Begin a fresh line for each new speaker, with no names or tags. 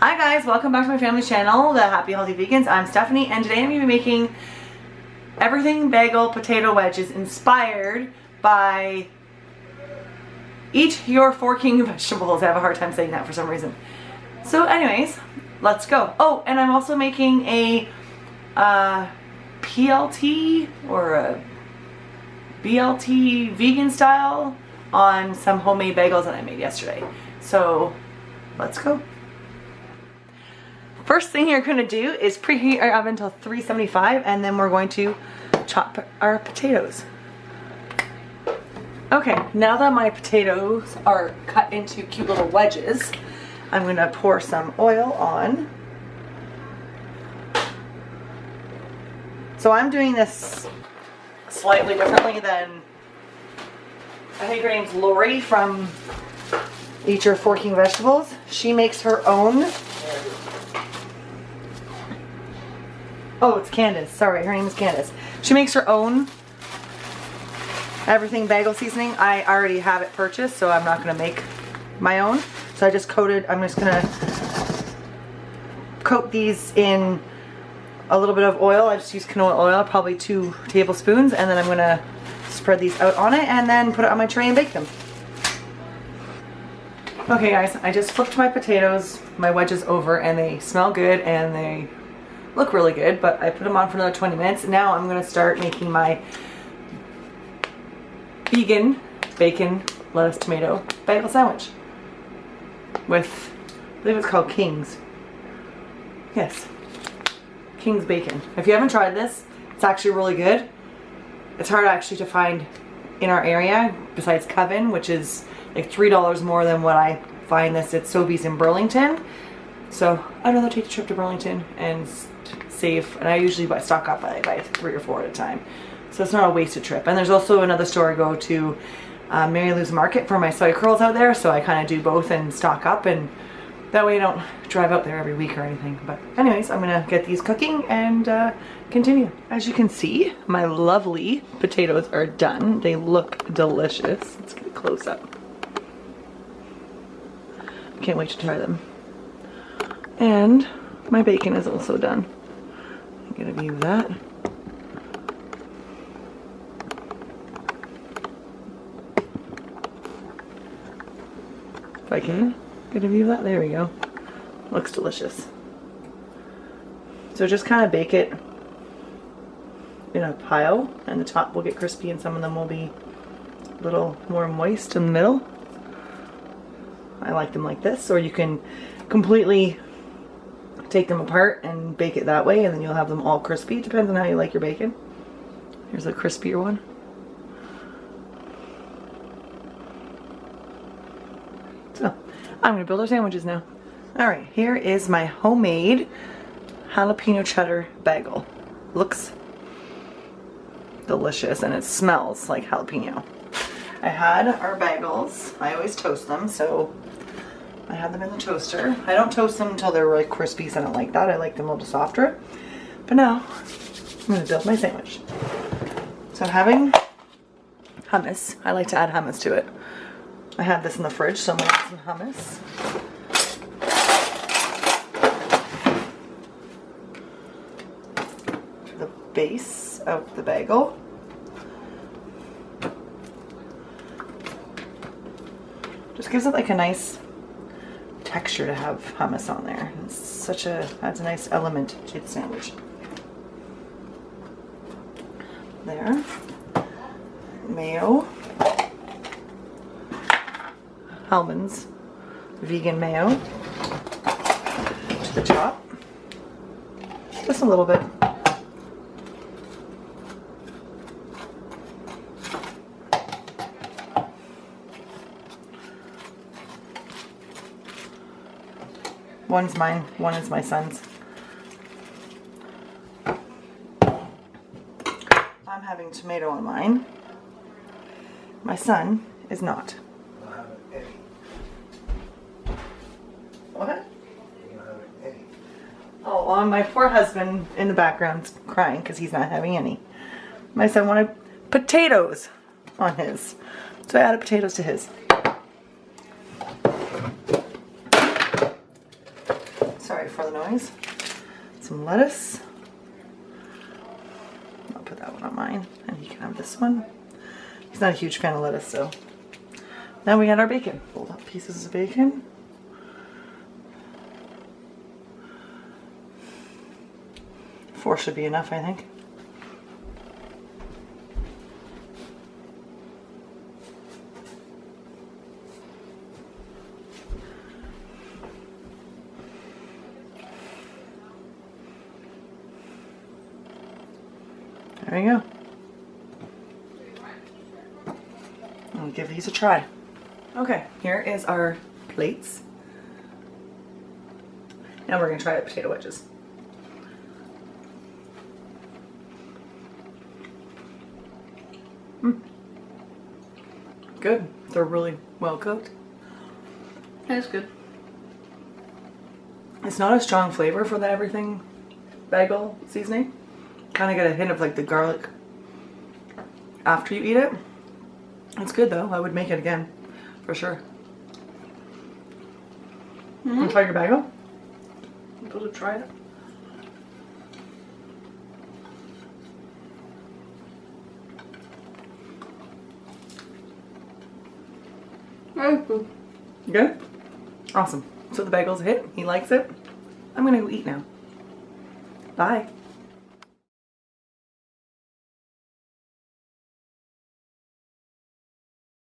Hi guys, welcome back to my family channel, the Happy Healthy Vegans. I'm Stephanie, and today I'm going to be making everything bagel potato wedges inspired by eat your 4 king vegetables. I have a hard time saying that for some reason. So anyways, let's go. Oh, and I'm also making a PLT or a BLT vegan style on some homemade bagels that I made yesterday. So let's go. First thing you're going to do is preheat our oven until 375, and then we're going to chop our potatoes. Okay, now that my potatoes are cut into cute little wedges, I'm going to pour some oil on. So I'm doing this slightly differently than, I think her name's Lori from Eat Your 4 King Vegetables. She makes her own. Oh, it's Candace. Sorry, her name is Candace. She makes her own everything bagel seasoning. I already have it purchased, so I'm not going to make my own. So I just coated, I'm just going to coat these in a little bit of oil. I just use canola oil, probably 2 tablespoons, and then I'm going to spread these out on it and then put it on my tray and bake them. Okay guys, I just flipped my potatoes, my wedges over, and they smell good and they look really good, but I put them on for another 20 minutes. Now I'm going to start making my vegan bacon, lettuce, tomato bagel sandwich with, I believe it's called King's. Yes, King's bacon. If you haven't tried this, it's actually really good. It's hard actually to find in our area besides Coven, which is like $3 more than what I find this at Sobeys in Burlington. So I'd rather take a trip to Burlington and save, and I usually stock up, I buy 3 or 4 at a time. So it's not a wasted trip. And there's also another store I go to, Mary Lou's Market, for my soy curls out there, so I kind of do both and stock up, and that way I don't drive out there every week or anything. But anyways, I'm gonna get these cooking and continue. As you can see, my lovely potatoes are done. They look delicious. Let's get a close up. Can't wait to try them. And my bacon is also done. Get a view of that. If I can get a view of that, there we go. Looks delicious. So just kind of bake it in a pile, and the top will get crispy and some of them will be a little more moist in the middle. I like them like this, or you can completely take them apart and bake it that way, and then you'll have them all crispy. It depends on how you like your bacon. Here's a crispier one. So I'm gonna build our sandwiches now. Alright, here is my homemade jalapeno cheddar bagel. Looks delicious and it smells like jalapeno. I had our bagels. I always toast them, so I had them in the toaster. I don't toast them until they're really crispy, so I don't like that. I like them a little softer. But now, I'm going to build my sandwich. So having hummus, I like to add hummus to it. I have this in the fridge, so I'm going to add some hummus. To the base of the bagel. Just gives it like a nice texture to have hummus on there. It's adds a nice element to the sandwich. There. Mayo. Hellmann's vegan mayo. To the top. Just a little bit. One's mine, one is my son's. I'm having tomato on mine. My son is not. What? Oh, well, my poor husband in the background's crying because he's not having any. My son wanted potatoes on his, so I added potatoes to his. guys. Some lettuce. I'll put that one on mine, and he can have this one. He's not a huge fan of lettuce, so. Now we got our bacon. Fold up pieces of bacon. Four should be enough, I think. There you go. I'll give these a try. Okay, here is our plates. Now we're going to try the potato wedges. Good. They're really well cooked. That's good. It's not a strong flavor for the everything bagel seasoning. Kind of get a hint of like the garlic after you eat it. It's good though. I would make it again for sure. Want to try your bagel? I'm supposed to try it. Good? Awesome. So the bagel's a hit. He likes it. I'm gonna go eat now. Bye.